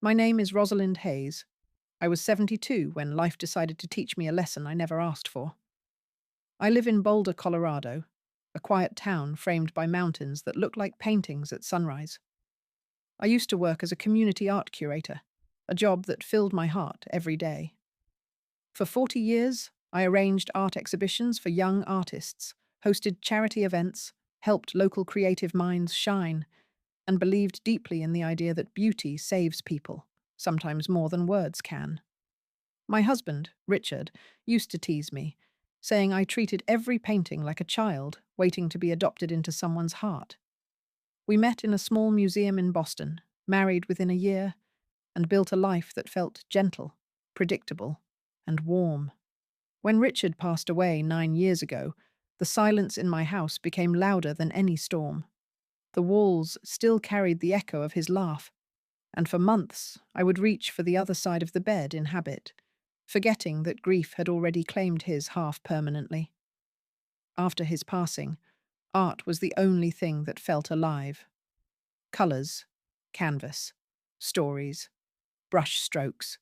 My name is Rosalind Hayes. I was 72 when life decided to teach me a lesson I never asked for. I live in Boulder, Colorado, a quiet town framed by mountains that look like paintings at sunrise. I used to work as a community art curator, a job that filled my heart every day. For 40 years, I arranged art exhibitions for young artists, hosted charity events, helped local creative minds shine, and believed deeply in the idea that beauty saves people, sometimes more than words can. My husband, Richard, used to tease me, saying I treated every painting like a child waiting to be adopted into someone's heart. We met in a small museum in Boston, married within a year, and built a life that felt gentle, predictable, and warm. When Richard passed away 9 years ago, the silence in my house became louder than any storm. The walls still carried the echo of his laugh, and for months I would reach for the other side of the bed in habit, forgetting that grief had already claimed his half permanently. After his passing, art was the only thing that felt alive. Colours, canvas, stories, brush strokes.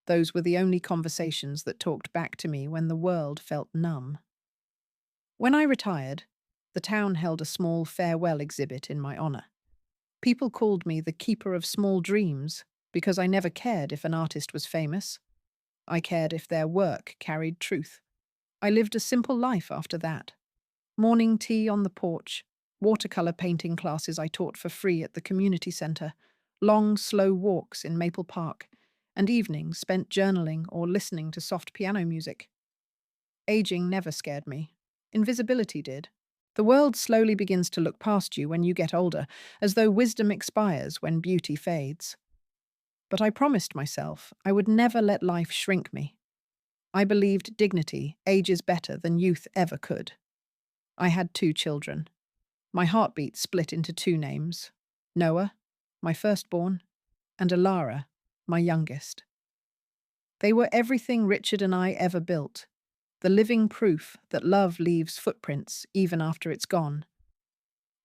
Those were the only conversations that talked back to me when the world felt numb. When I retired, the town held a small farewell exhibit in my honour. People called me the keeper of small dreams because I never cared if an artist was famous. I cared if their work carried truth. I lived a simple life after that. Morning tea on the porch, watercolour painting classes I taught for free at the community centre, long, slow walks in Maple Park, and evenings spent journaling or listening to soft piano music. Aging never scared me. Invisibility did. The world slowly begins to look past you when you get older, as though wisdom expires when beauty fades. But I promised myself I would never let life shrink me. I believed dignity ages better than youth ever could. I had 2 children. My heartbeat split into 2 names: Noah, my firstborn, and Alara, my youngest. They were everything Richard and I ever built, the living proof that love leaves footprints even after it's gone.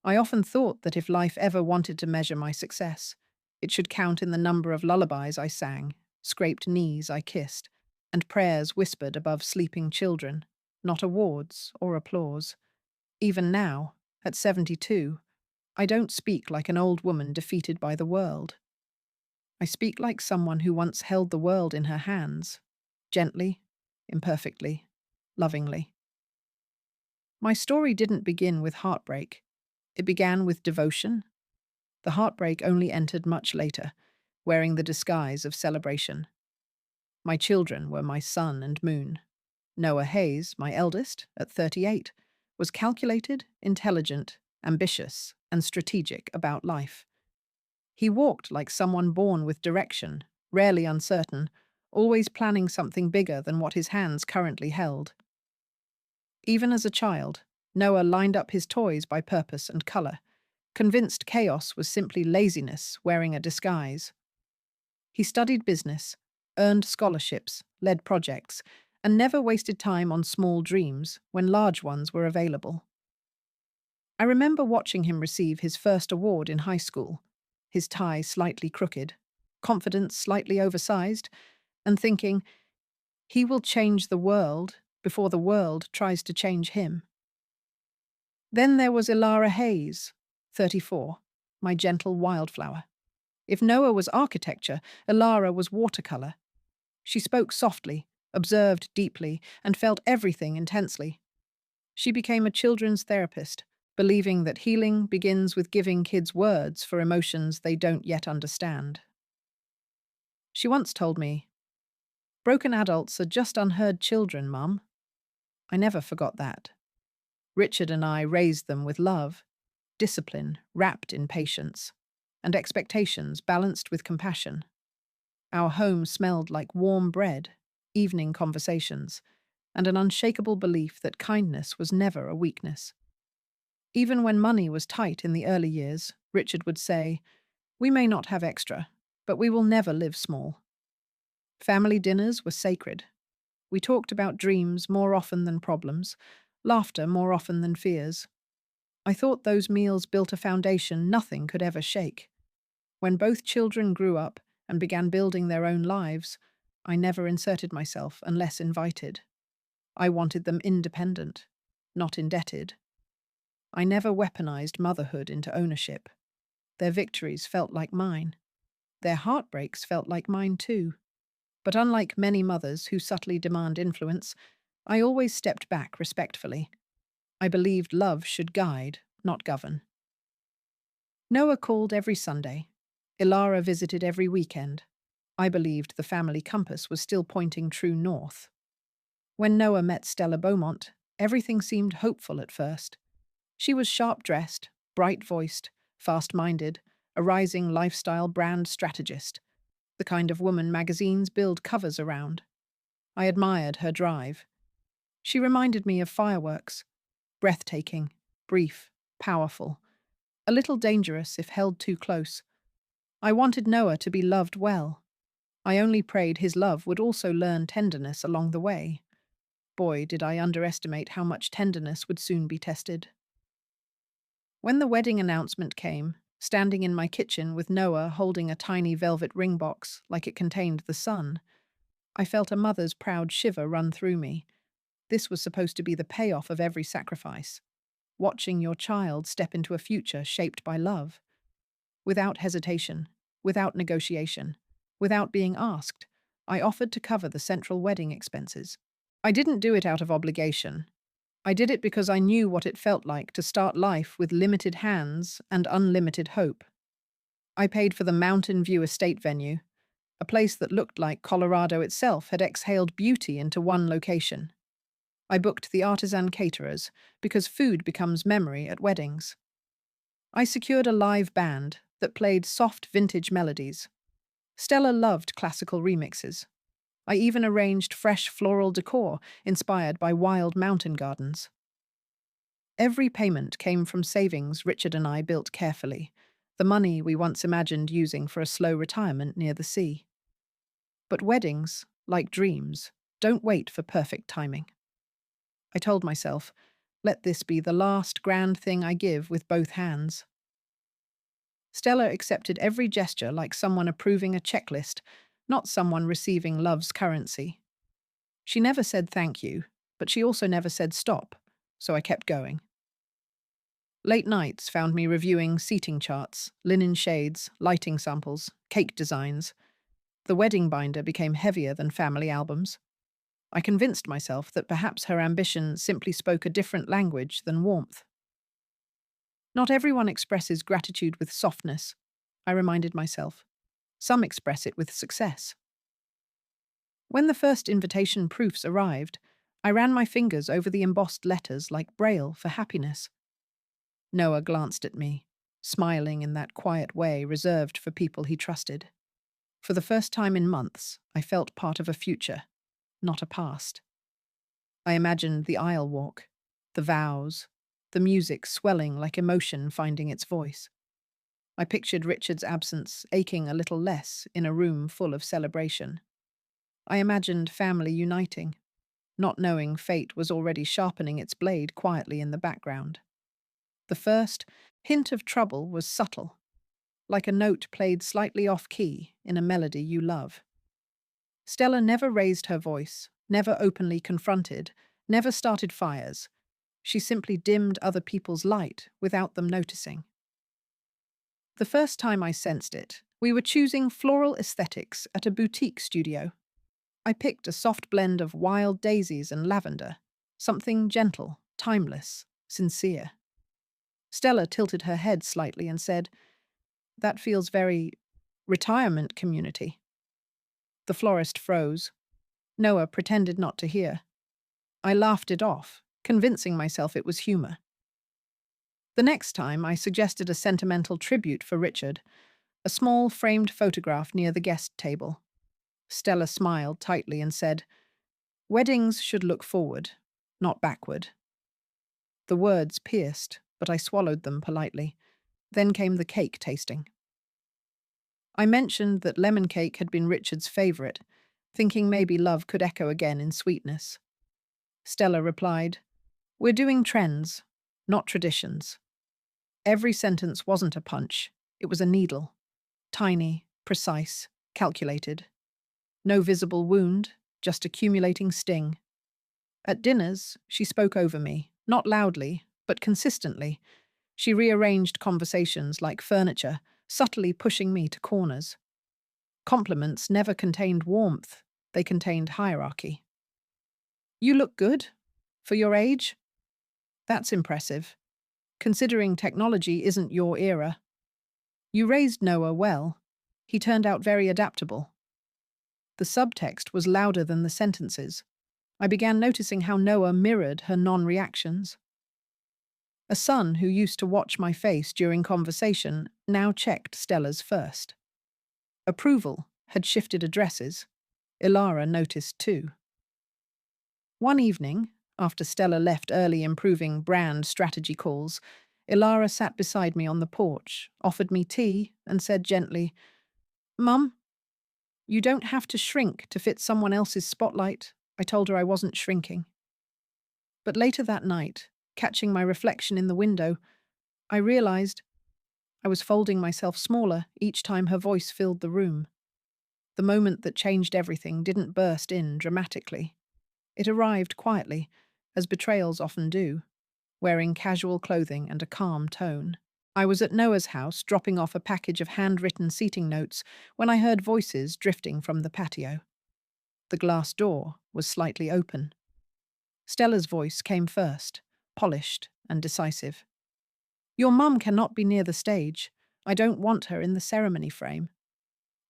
I often thought that if life ever wanted to measure my success, it should count in the number of lullabies I sang, scraped knees I kissed, and prayers whispered above sleeping children, not awards or applause. Even now, at 72, I don't speak like an old woman defeated by the world. I speak like someone who once held the world in her hands, gently, imperfectly, lovingly. My story didn't begin with heartbreak. It began with devotion. The heartbreak only entered much later, wearing the disguise of celebration. My children were my sun and moon. Noah Hayes, my eldest, at 38, was calculated, intelligent, ambitious, and strategic about life. He walked like someone born with direction, rarely uncertain, always planning something bigger than what his hands currently held. Even as a child, Noah lined up his toys by purpose and color, convinced chaos was simply laziness wearing a disguise. He studied business, earned scholarships, led projects, and never wasted time on small dreams when large ones were available. I remember watching him receive his first award in high school, his tie slightly crooked, confidence slightly oversized, and thinking, he will change the world before the world tries to change him. Then there was Ilara Hayes, 34, my gentle wildflower. If Noah was architecture, Ilara was watercolor. She spoke softly, observed deeply, and felt everything intensely. She became a children's therapist, believing that healing begins with giving kids words for emotions they don't yet understand. She once told me, "Broken adults are just unheard children, Mum." I never forgot that. Richard and I raised them with love, discipline wrapped in patience, and expectations balanced with compassion. Our home smelled like warm bread, evening conversations, and an unshakable belief that kindness was never a weakness. Even when money was tight in the early years, Richard would say, "We may not have extra, but we will never live small." Family dinners were sacred. We talked about dreams more often than problems, laughter more often than fears. I thought those meals built a foundation nothing could ever shake. When both children grew up and began building their own lives, I never inserted myself unless invited. I wanted them independent, not indebted. I never weaponized motherhood into ownership. Their victories felt like mine. Their heartbreaks felt like mine too. But unlike many mothers who subtly demand influence, I always stepped back respectfully. I believed love should guide, not govern. Noah called every Sunday. Ilara visited every weekend. I believed the family compass was still pointing true north. When Noah met Stella Beaumont, everything seemed hopeful at first. She was sharp-dressed, bright-voiced, fast-minded, a rising lifestyle brand strategist, the kind of woman magazines build covers around. I admired her drive. She reminded me of fireworks, breathtaking, brief, powerful, a little dangerous if held too close. I wanted Noah to be loved well. I only prayed his love would also learn tenderness along the way. Boy, did I underestimate how much tenderness would soon be tested. When the wedding announcement came, standing in my kitchen with Noah holding a tiny velvet ring box like it contained the sun, I felt a mother's proud shiver run through me. This was supposed to be the payoff of every sacrifice. Watching your child step into a future shaped by love. Without hesitation, without negotiation, without being asked, I offered to cover the central wedding expenses. I didn't do it out of obligation. I did it because I knew what it felt like to start life with limited hands and unlimited hope. I paid for the Mountain View Estate venue, a place that looked like Colorado itself had exhaled beauty into one location. I booked the artisan caterers because food becomes memory at weddings. I secured a live band that played soft vintage melodies. Stella loved classical remixes. I even arranged fresh floral decor inspired by wild mountain gardens. Every payment came from savings Richard and I built carefully, the money we once imagined using for a slow retirement near the sea. But weddings, like dreams, don't wait for perfect timing. I told myself, let this be the last grand thing I give with both hands. Stella accepted every gesture like someone approving a checklist, not someone receiving love's currency. She never said thank you, but she also never said stop, so I kept going. Late nights found me reviewing seating charts, linen shades, lighting samples, cake designs. The wedding binder became heavier than family albums. I convinced myself that perhaps her ambition simply spoke a different language than warmth. Not everyone expresses gratitude with softness, I reminded myself. Some express it with success. When the first invitation proofs arrived, I ran my fingers over the embossed letters like Braille for happiness. Noah glanced at me, smiling in that quiet way reserved for people he trusted. For the first time in months, I felt part of a future, not a past. I imagined the aisle walk, the vows, the music swelling like emotion finding its voice. I pictured Richard's absence aching a little less in a room full of celebration. I imagined family uniting, not knowing fate was already sharpening its blade quietly in the background. The first hint of trouble was subtle, like a note played slightly off-key in a melody you love. Stella never raised her voice, never openly confronted, never started fires. She simply dimmed other people's light without them noticing. The first time I sensed it, we were choosing floral aesthetics at a boutique studio. I picked a soft blend of wild daisies and lavender, something gentle, timeless, sincere. Stella tilted her head slightly and said, "That feels very retirement community." The florist froze. Noah pretended not to hear. I laughed it off, convincing myself it was humor. The next time, I suggested a sentimental tribute for Richard, a small framed photograph near the guest table. Stella smiled tightly and said, "Weddings should look forward, not backward." The words pierced, but I swallowed them politely. Then came the cake tasting. I mentioned that lemon cake had been Richard's favorite, thinking maybe love could echo again in sweetness. Stella replied, "We're doing trends, not traditions." Every sentence wasn't a punch, it was a needle. Tiny, precise, calculated. No visible wound, just accumulating sting. At dinners, she spoke over me, not loudly, but consistently. She rearranged conversations like furniture, subtly pushing me to corners. Compliments never contained warmth, they contained hierarchy. You look good. For your age? That's impressive, considering technology isn't your era. You raised Noah well. He turned out very adaptable. The subtext was louder than the sentences. I began noticing how Noah mirrored her non-reactions. A son who used to watch my face during conversation now checked Stella's first. Approval had shifted addresses. Ilara noticed too. One evening, after Stella left early improving brand strategy calls, Ilara sat beside me on the porch, offered me tea, and said gently, "Mum, you don't have to shrink to fit someone else's spotlight." I told her I wasn't shrinking. But later that night, catching my reflection in the window, I realized I was folding myself smaller each time her voice filled the room. The moment that changed everything didn't burst in dramatically. It arrived quietly, as betrayals often do, wearing casual clothing and a calm tone. I was at Noah's house dropping off a package of handwritten seating notes when I heard voices drifting from the patio. The glass door was slightly open. Stella's voice came first, polished and decisive. "Your mum cannot be near the stage. I don't want her in the ceremony frame."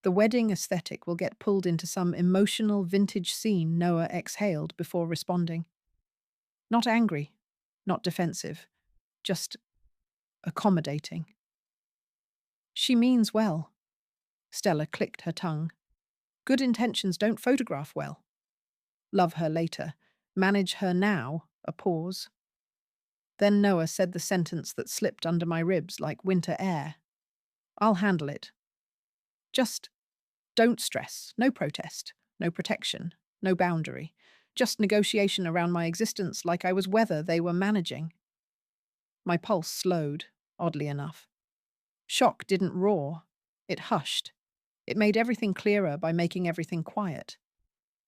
The wedding aesthetic will get pulled into some emotional vintage scene, Noah exhaled before responding. Not angry, not defensive, just accommodating. "She means well." Stella clicked her tongue. "Good intentions don't photograph well. Love her later. Manage her now." A pause. Then Noah said the sentence that slipped under my ribs like winter air. "I'll handle it. Just don't stress. No protest. No protection. No boundary. Just negotiation around my existence like I was weather they were managing." My pulse slowed, oddly enough. Shock didn't roar. It hushed. It made everything clearer by making everything quiet.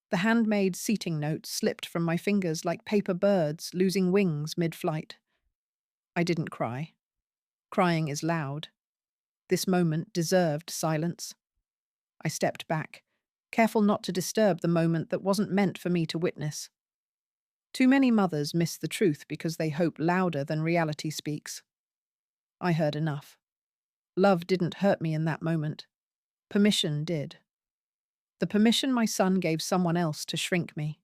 The handmade seating notes slipped from my fingers like paper birds losing wings mid-flight. I didn't cry. Crying is loud. This moment deserved silence. I stepped back, careful not to disturb the moment that wasn't meant for me to witness. Too many mothers miss the truth because they hope louder than reality speaks. I heard enough. Love didn't hurt me in that moment. Permission did. The permission my son gave someone else to shrink me.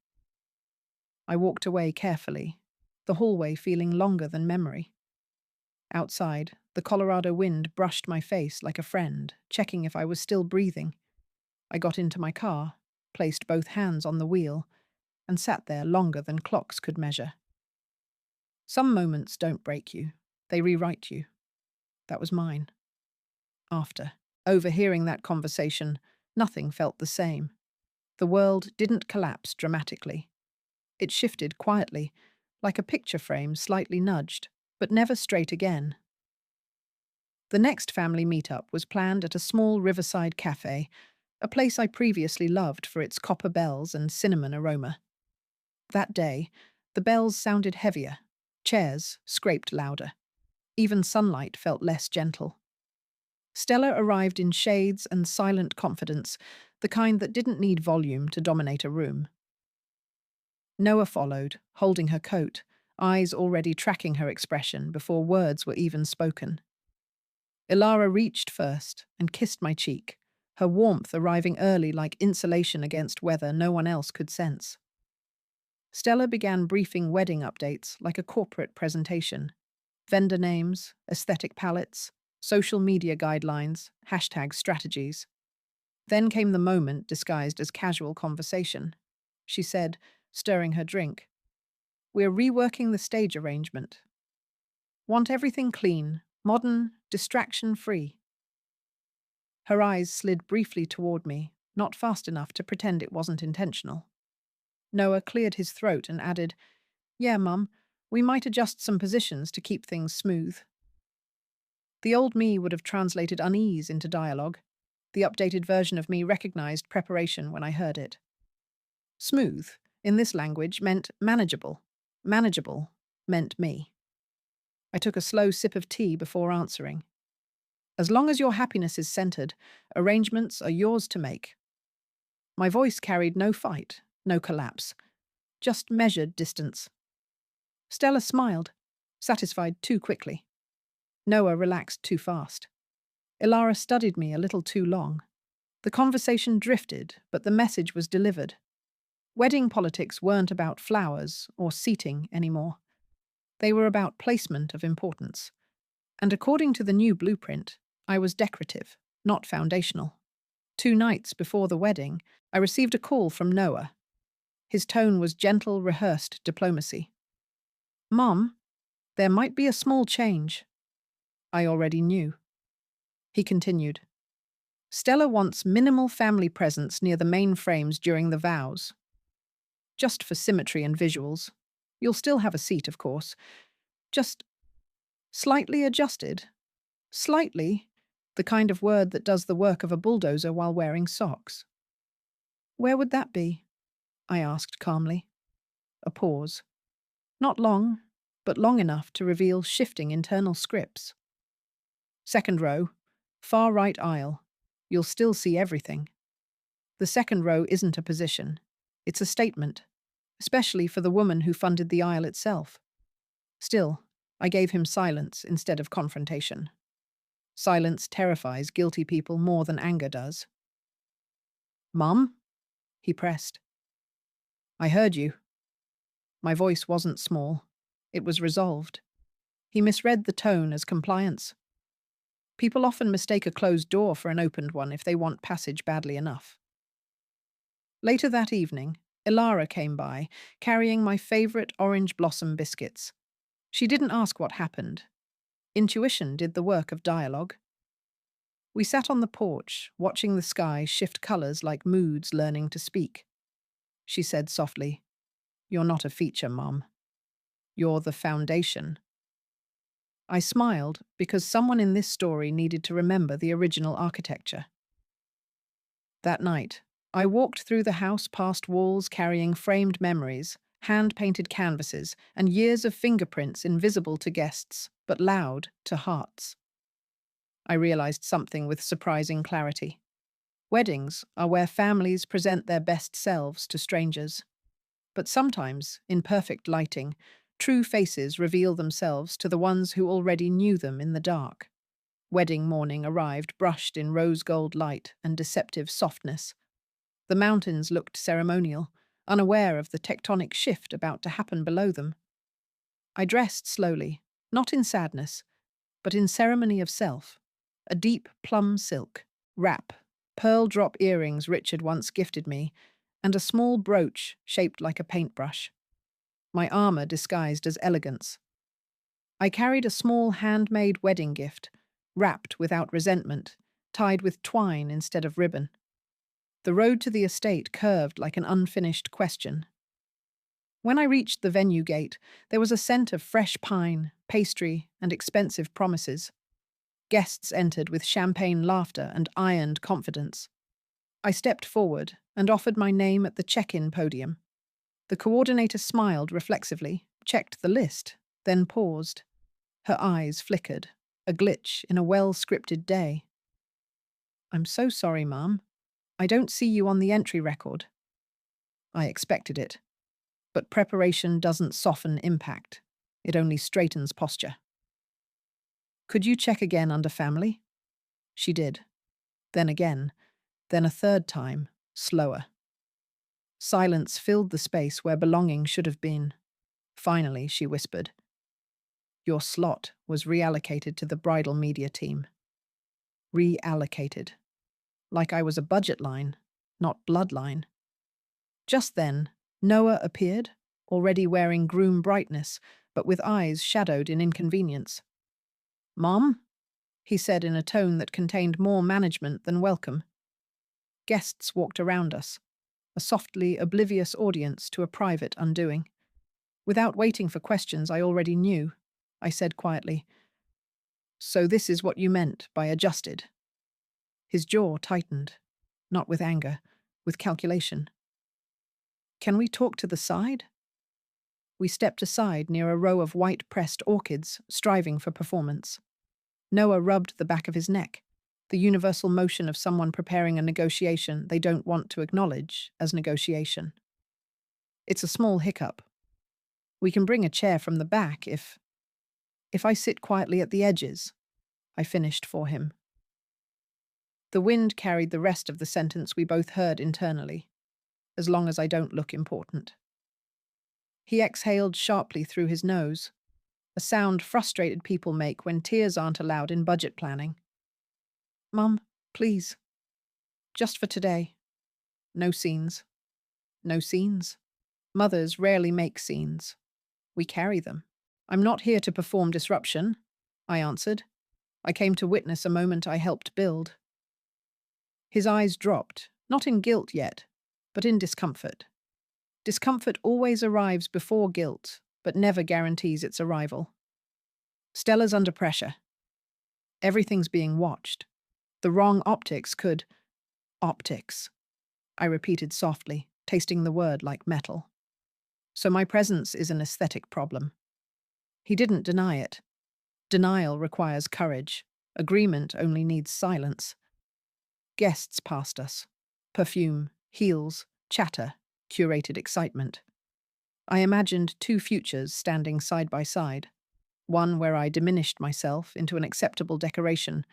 I walked away carefully, the hallway feeling longer than memory. Outside, the Colorado wind brushed my face like a friend, checking if I was still breathing. I got into my car, placed both hands on the wheel, and sat there longer than clocks could measure. Some moments don't break you, they rewrite you. That was mine. After overhearing that conversation, nothing felt the same. The world didn't collapse dramatically. It shifted quietly, like a picture frame slightly nudged, but never straight again. The next family meetup was planned at a small riverside cafe, a place I previously loved for its copper bells and cinnamon aroma. That day, the bells sounded heavier, chairs scraped louder. Even sunlight felt less gentle. Stella arrived in shades and silent confidence, the kind that didn't need volume to dominate a room. Noah followed, holding her coat, eyes already tracking her expression before words were even spoken. Ilara reached first and kissed my cheek, her warmth arriving early like insulation against weather no one else could sense. Stella began briefing wedding updates like a corporate presentation. Vendor names, aesthetic palettes, social media guidelines, hashtag strategies. Then came the moment disguised as casual conversation. She said, stirring her drink, "We're reworking the stage arrangement. Want everything clean, modern, distraction-free." Her eyes slid briefly toward me, not fast enough to pretend it wasn't intentional. Noah cleared his throat and added, "Yeah, Mum, we might adjust some positions to keep things smooth." The old me would have translated unease into dialogue. The updated version of me recognized preparation when I heard it. Smooth, in this language, meant manageable. Manageable meant me. I took a slow sip of tea before answering. As long as your happiness is centered, arrangements are yours to make. My voice carried no fight, no collapse, just measured distance. Stella smiled, satisfied too quickly. Noah relaxed too fast. Ilara studied me a little too long. The conversation drifted, but the message was delivered. Wedding politics weren't about flowers or seating anymore. They were about placement of importance. And according to the new blueprint, I was decorative, not foundational. 2 nights before the wedding, I received a call from Noah. His tone was gentle, rehearsed diplomacy. "Mom, there might be a small change." I already knew. He continued. "Stella wants minimal family presence near the main frames during the vows. Just for symmetry and visuals. You'll still have a seat, of course. Just slightly adjusted. Slightly, the kind of word that does the work of a bulldozer while wearing socks." "Where would that be?" I asked calmly. A pause. Not long, but long enough to reveal shifting internal scripts. "Second row, far right aisle. You'll still see everything." The second row isn't a position. It's a statement, especially for the woman who funded the aisle itself. Still, I gave him silence instead of confrontation. Silence terrifies guilty people more than anger does. "Mum?" he pressed. "I heard you." My voice wasn't small. It was resolved. He misread the tone as compliance. People often mistake a closed door for an opened one if they want passage badly enough. Later that evening, Ilara came by, carrying my favorite orange blossom biscuits. She didn't ask what happened. Intuition did the work of dialogue. We sat on the porch, watching the sky shift colors like moods learning to speak. She said softly, "You're not a feature, Mom. You're the foundation." I smiled because someone in this story needed to remember the original architecture. That night, I walked through the house past walls carrying framed memories, hand-painted canvases, and years of fingerprints invisible to guests, but loud to hearts. I realized something with surprising clarity. Weddings are where families present their best selves to strangers. But sometimes, in perfect lighting, true faces reveal themselves to the ones who already knew them in the dark. Wedding morning arrived brushed in rose gold light and deceptive softness. The mountains looked ceremonial, unaware of the tectonic shift about to happen below them. I dressed slowly, not in sadness, but in ceremony of self. A deep plum silk, wrap, pearl drop earrings Richard once gifted me, and a small brooch shaped like a paintbrush. My armor disguised as elegance. I carried a small handmade wedding gift, wrapped without resentment, tied with twine instead of ribbon. The road to the estate curved like an unfinished question. When I reached the venue gate, there was a scent of fresh pine, pastry, and expensive promises. Guests entered with champagne laughter and ironed confidence. I stepped forward and offered my name at the check-in podium. The coordinator smiled reflexively, checked the list, then paused. Her eyes flickered, a glitch in a well-scripted day. "I'm so sorry, Ma'am. I don't see you on the entry record." I expected it. But preparation doesn't soften impact. It only straightens posture. "Could you check again under family?" She did. Then again. Then a third time, slower. Silence filled the space where belonging should have been. Finally, she whispered, "Your slot was reallocated to the bridal media team." Reallocated. Like I was a budget line, not bloodline. Just then, Noah appeared, already wearing groom brightness, but with eyes shadowed in inconvenience. "Mom?" he said in a tone that contained more management than welcome. Guests walked around us, a softly oblivious audience to a private undoing. Without waiting for questions I already knew, I said quietly, "So this is what you meant by adjusted." His jaw tightened, not with anger, with calculation. Can we talk to the side? We stepped aside near a row of white pressed orchids, striving for performance. Noah rubbed the back of his neck, the universal motion of someone preparing a negotiation they don't want to acknowledge as negotiation. It's a small hiccup. We can bring a chair from the back if I sit quietly at the edges, I finished for him. The wind carried the rest of the sentence we both heard internally, as long as I don't look important. He exhaled sharply through his nose, a sound frustrated people make when tears aren't allowed in budget planning. Mum, please. Just for today. No scenes. No scenes. Mothers rarely make scenes. We carry them. I'm not here to perform disruption, I answered. I came to witness a moment I helped build. His eyes dropped, not in guilt yet, but in discomfort. Discomfort always arrives before guilt, but never guarantees its arrival. Stella's under pressure. Everything's being watched. The wrong optics could... Optics, I repeated softly, tasting the word like metal. So my presence is an aesthetic problem. He didn't deny it. Denial requires courage. Agreement only needs silence. Guests passed us. Perfume, heels, chatter, curated excitement. I imagined two futures standing side by side. One where I diminished myself into an acceptable decoration,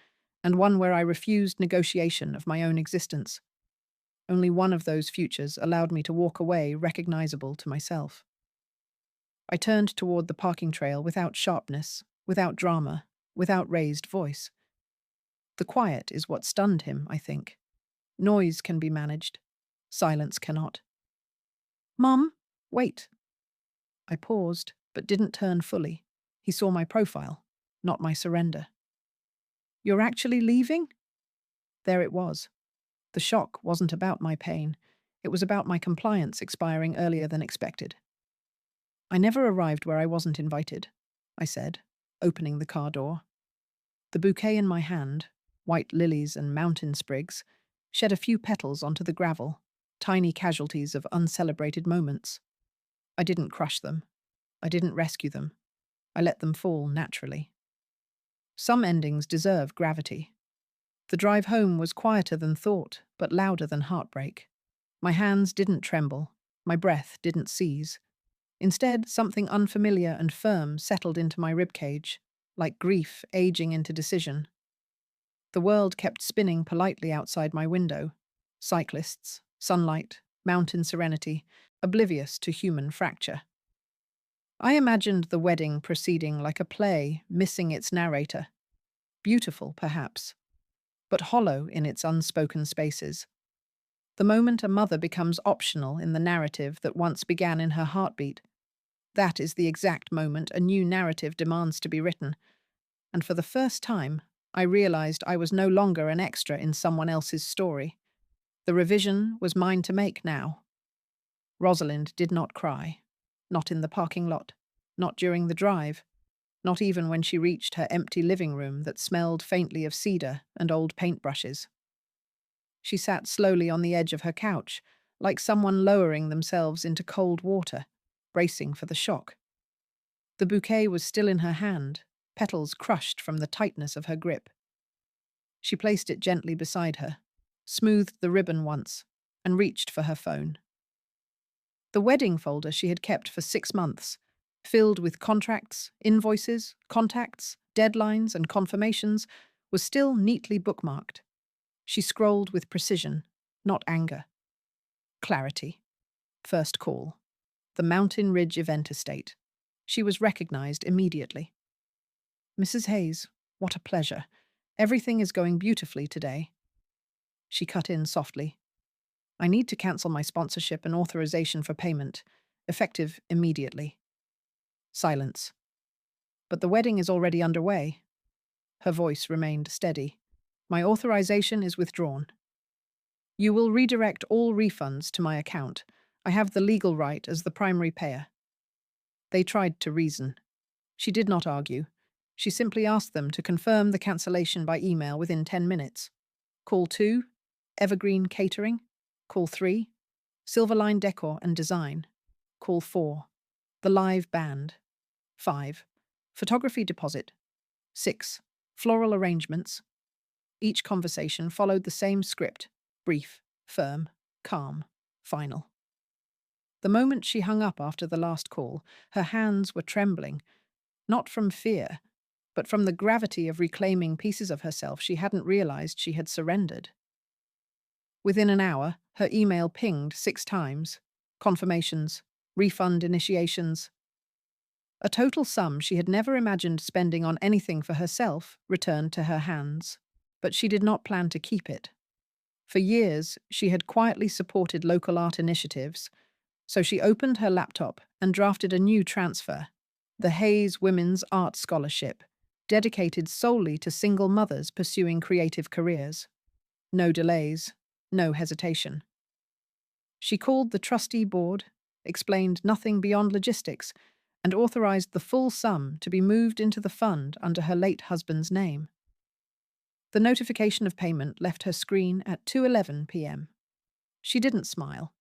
and one where I refused negotiation of my own existence. Only one of those futures allowed me to walk away recognizable to myself. I turned toward the parking trail without sharpness, without drama, without raised voice. The quiet is what stunned him, I think. Noise can be managed. Silence cannot. Mum, wait. I paused, but didn't turn fully. He saw my profile, not my surrender. You're actually leaving? There it was. The shock wasn't about my pain. It was about my compliance expiring earlier than expected. I never arrived where I wasn't invited, I said, opening the car door. The bouquet in my hand, white lilies and mountain sprigs, shed a few petals onto the gravel, tiny casualties of uncelebrated moments. I didn't crush them. I didn't rescue them. I let them fall naturally. Some endings deserve gravity. The drive home was quieter than thought, but louder than heartbreak. My hands didn't tremble. My breath didn't seize. Instead, something unfamiliar and firm settled into my ribcage, like grief aging into decision. The world kept spinning politely outside my window. Cyclists, sunlight, mountain serenity, oblivious to human fracture. I imagined the wedding proceeding like a play, missing its narrator. Beautiful, perhaps, but hollow in its unspoken spaces. The moment a mother becomes optional in the narrative that once began in her heartbeat, that is the exact moment a new narrative demands to be written. And for the first time, I realized I was no longer an extra in someone else's story. The revision was mine to make now. Rosalind did not cry. Not in the parking lot. Not during the drive. Not even when she reached her empty living room that smelled faintly of cedar and old paintbrushes. She sat slowly on the edge of her couch, like someone lowering themselves into cold water, bracing for the shock. The bouquet was still in her hand, petals crushed from the tightness of her grip. She placed it gently beside her, smoothed the ribbon once, and reached for her phone. The wedding folder she had kept for 6 months, filled with contracts, invoices, contacts, deadlines, and confirmations, was still neatly bookmarked. She scrolled with precision, not anger. Clarity. First call. The Mountain Ridge Event Estate. She was recognized immediately. Mrs. Hayes, what a pleasure. Everything is going beautifully today. She cut in softly. I need to cancel my sponsorship and authorization for payment, effective immediately. Silence. But the wedding is already underway. Her voice remained steady. My authorization is withdrawn. You will redirect all refunds to my account. I have the legal right as the primary payer. They tried to reason. She did not argue. She simply asked them to confirm the cancellation by email within 10 minutes. Call 2, Evergreen Catering. Call 3, Silverline Decor and Design. Call 4, The Live Band. 5, Photography Deposit. 6, Floral Arrangements. Each conversation followed the same script: brief, firm, calm, final. The moment she hung up after the last call, her hands were trembling, not from fear, but from the gravity of reclaiming pieces of herself she hadn't realized she had surrendered. Within an hour, her email pinged 6 times: confirmations, refund initiations. A total sum she had never imagined spending on anything for herself returned to her hands, but she did not plan to keep it. For years, she had quietly supported local art initiatives, so she opened her laptop and drafted a new transfer: the Hayes Women's Art Scholarship, dedicated solely to single mothers pursuing creative careers. No delays, no hesitation. She called the trustee board, explained nothing beyond logistics, and authorized the full sum to be moved into the fund under her late husband's name. The notification of payment left her screen at 2:11 p.m. She didn't smile.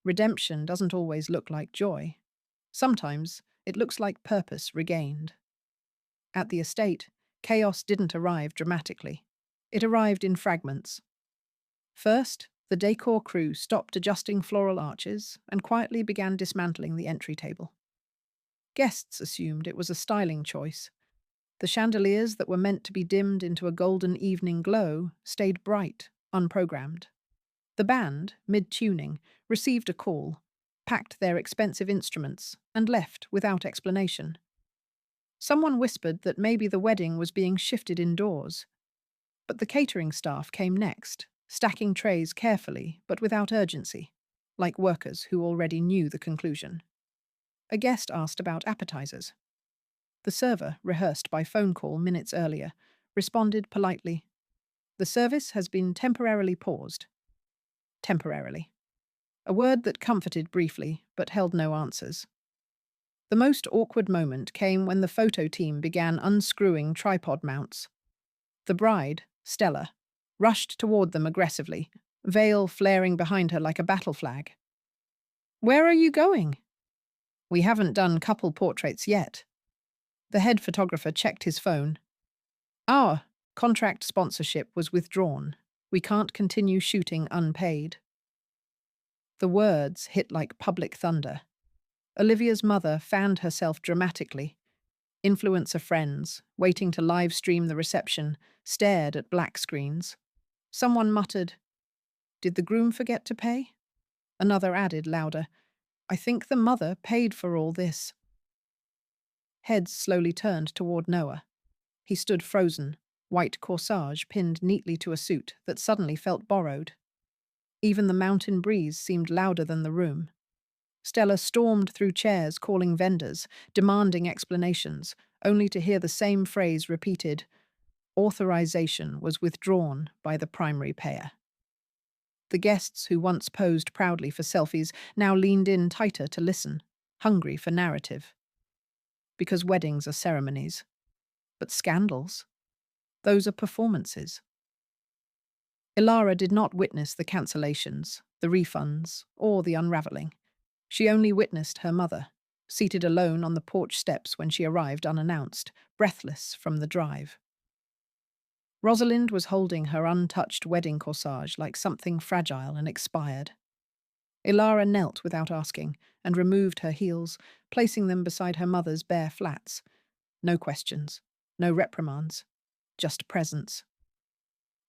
Redemption doesn't always look like joy. Sometimes it looks like purpose regained. At the estate, chaos didn't arrive dramatically. It arrived in fragments. First, the decor crew stopped adjusting floral arches and quietly began dismantling the entry table. Guests assumed it was a styling choice. The chandeliers that were meant to be dimmed into a golden evening glow stayed bright, unprogrammed. The band, mid-tuning, received a call, packed their expensive instruments, and left without explanation. Someone whispered that maybe the wedding was being shifted indoors. But the catering staff came next, stacking trays carefully but without urgency, like workers who already knew the conclusion. A guest asked about appetizers. The server, rehearsed by phone call minutes earlier, responded politely: "The service has been temporarily paused." Temporarily. A word that comforted briefly, but held no answers. The most awkward moment came when the photo team began unscrewing tripod mounts. The bride, Stella, rushed toward them aggressively, veil flaring behind her like a battle flag. "Where are you going?" "We haven't done couple portraits yet." The head photographer checked his phone. "Our contract sponsorship was withdrawn. We can't continue shooting unpaid." The words hit like public thunder. Olivia's mother fanned herself dramatically. Influencer friends, waiting to live stream the reception, stared at black screens. Someone muttered, "Did the groom forget to pay?" Another added louder, "I think the mother paid for all this." Heads slowly turned toward Noah. He stood frozen, white corsage pinned neatly to a suit that suddenly felt borrowed. Even the mountain breeze seemed louder than the room. Stella stormed through chairs, calling vendors, demanding explanations, only to hear the same phrase repeated: authorization was withdrawn by the primary payer. The guests who once posed proudly for selfies now leaned in tighter to listen, hungry for narrative. Because weddings are ceremonies. But scandals? Those are performances. Ilara did not witness the cancellations, the refunds, or the unraveling. She only witnessed her mother, seated alone on the porch steps when she arrived unannounced, breathless from the drive. Rosalind was holding her untouched wedding corsage like something fragile and expired. Ilara knelt without asking and removed her heels, placing them beside her mother's bare flats. No questions, no reprimands, just presence.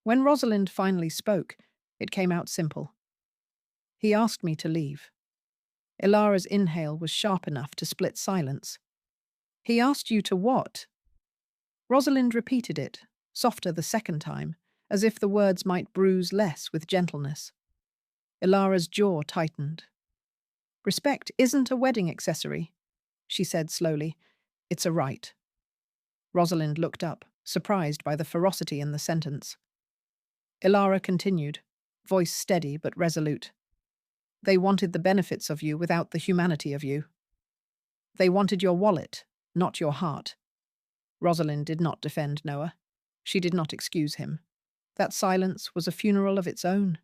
When Rosalind finally spoke, it came out simple. "He asked me to leave." Ilara's inhale was sharp enough to split silence. "He asked you to what?" Rosalind repeated it, softer the second time, as if the words might bruise less with gentleness. Ilara's jaw tightened. "Respect isn't a wedding accessory," she said slowly. "It's a right." Rosalind looked up, surprised by the ferocity in the sentence. Ilara continued, voice steady but resolute. "They wanted the benefits of you without the humanity of you. They wanted your wallet, not your heart." Rosalind did not defend Noah. She did not excuse him. That silence was a funeral of its own.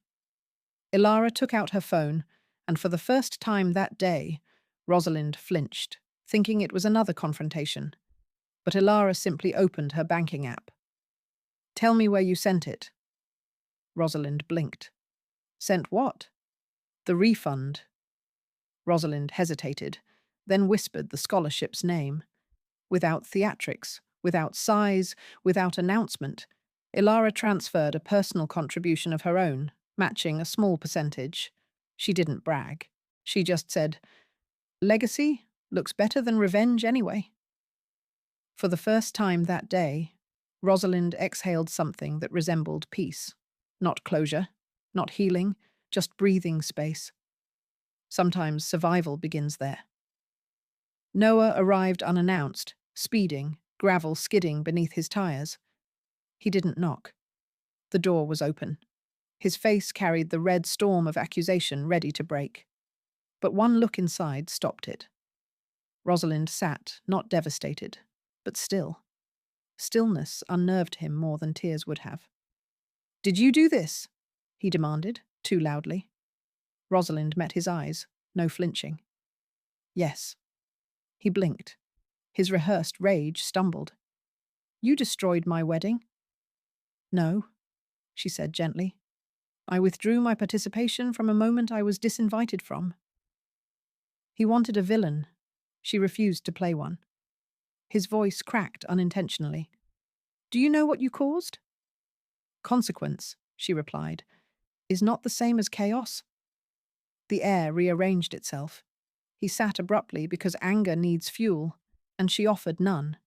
Ilara took out her phone, and for the first time that day, Rosalind flinched, thinking it was another confrontation. But Ilara simply opened her banking app. "Tell me where you sent it." Rosalind blinked. "Sent what?" "The refund." Rosalind hesitated, then whispered the scholarship's name. Without theatrics, without sighs, without announcement, Ilara transferred a personal contribution of her own, matching a small percentage. She didn't brag. She just said, "Legacy looks better than revenge anyway." For the first time that day, Rosalind exhaled something that resembled peace. Not closure, not healing, just breathing space. Sometimes survival begins there. Noah arrived unannounced, speeding, gravel skidding beneath his tires. He didn't knock. The door was open. His face carried the red storm of accusation ready to break. But one look inside stopped it. Rosalind sat, not devastated, but still. Stillness unnerved him more than tears would have. "Did you do this?" he demanded, too loudly. Rosalind met his eyes, no flinching. "Yes." He blinked. His rehearsed rage stumbled. "You destroyed my wedding?" "No," she said gently. "I withdrew my participation from a moment I was disinvited from." He wanted a villain. She refused to play one. His voice cracked unintentionally. "Do you know what you caused?" "Consequence," she replied, "is not the same as chaos." The air rearranged itself. He sat abruptly because anger needs fuel, and she offered none.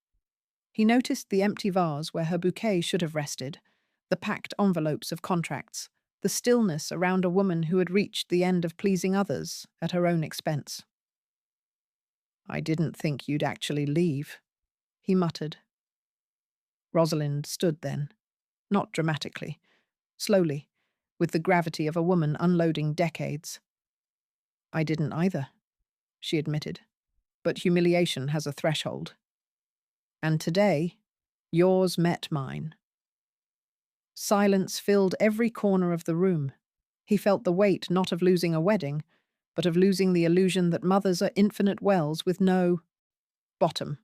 He noticed the empty vase where her bouquet should have rested, the packed envelopes of contracts, the stillness around a woman who had reached the end of pleasing others at her own expense. "I didn't think you'd actually leave," he muttered. Rosalind stood then, not dramatically, slowly, with the gravity of a woman unloading decades. "I didn't either," she admitted, "but humiliation has a threshold. And today, yours met mine." Silence filled every corner of the room. He felt the weight not of losing a wedding, but of losing the illusion that mothers are infinite wells with no bottom.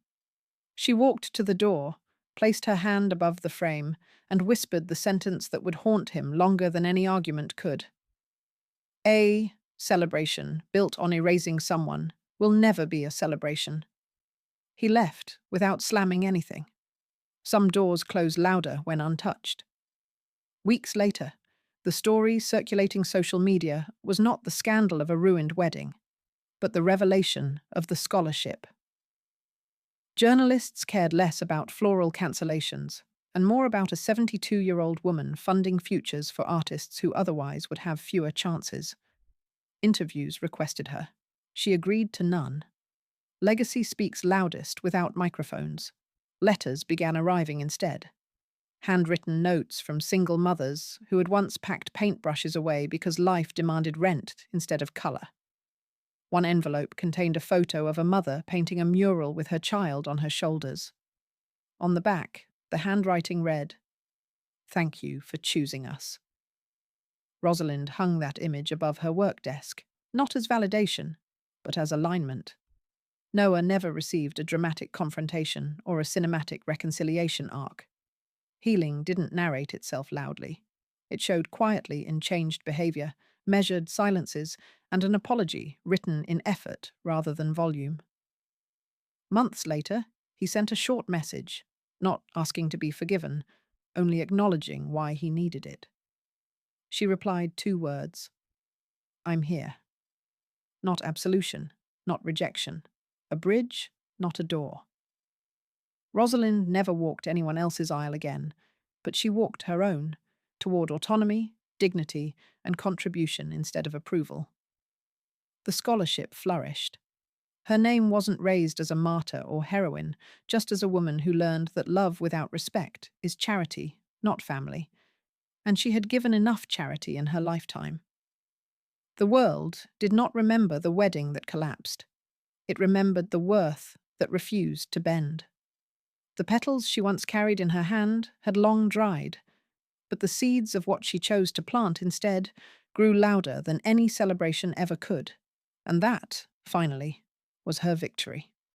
She walked to the door, placed her hand above the frame, and whispered the sentence that would haunt him longer than any argument could. "A celebration built on erasing someone will never be a celebration." He left without slamming anything. Some doors close louder when untouched. Weeks later, the story circulating social media was not the scandal of a ruined wedding, but the revelation of the scholarship. Journalists cared less about floral cancellations and more about a 72-year-old woman funding futures for artists who otherwise would have fewer chances. Interviews requested her. She agreed to none. Legacy speaks loudest without microphones. Letters began arriving instead. Handwritten notes from single mothers who had once packed paintbrushes away because life demanded rent instead of color. One envelope contained a photo of a mother painting a mural with her child on her shoulders. On the back, the handwriting read, "Thank you for choosing us." Rosalind hung that image above her work desk, not as validation, but as alignment. Noah never received a dramatic confrontation or a cinematic reconciliation arc. Healing didn't narrate itself loudly. It showed quietly in changed behavior, measured silences, and an apology written in effort rather than volume. Months later, he sent a short message, not asking to be forgiven, only acknowledging why he needed it. She replied 2 words, "I'm here." Not absolution, not rejection. A bridge, not a door. Rosalind never walked anyone else's aisle again, but she walked her own, toward autonomy, dignity, and contribution instead of approval. The scholarship flourished. Her name wasn't raised as a martyr or heroine, just as a woman who learned that love without respect is charity, not family, and she had given enough charity in her lifetime. The world did not remember the wedding that collapsed. It remembered the worth that refused to bend. The petals she once carried in her hand had long dried, But the seeds of what she chose to plant instead grew louder than any celebration ever could. And that, finally, was her victory.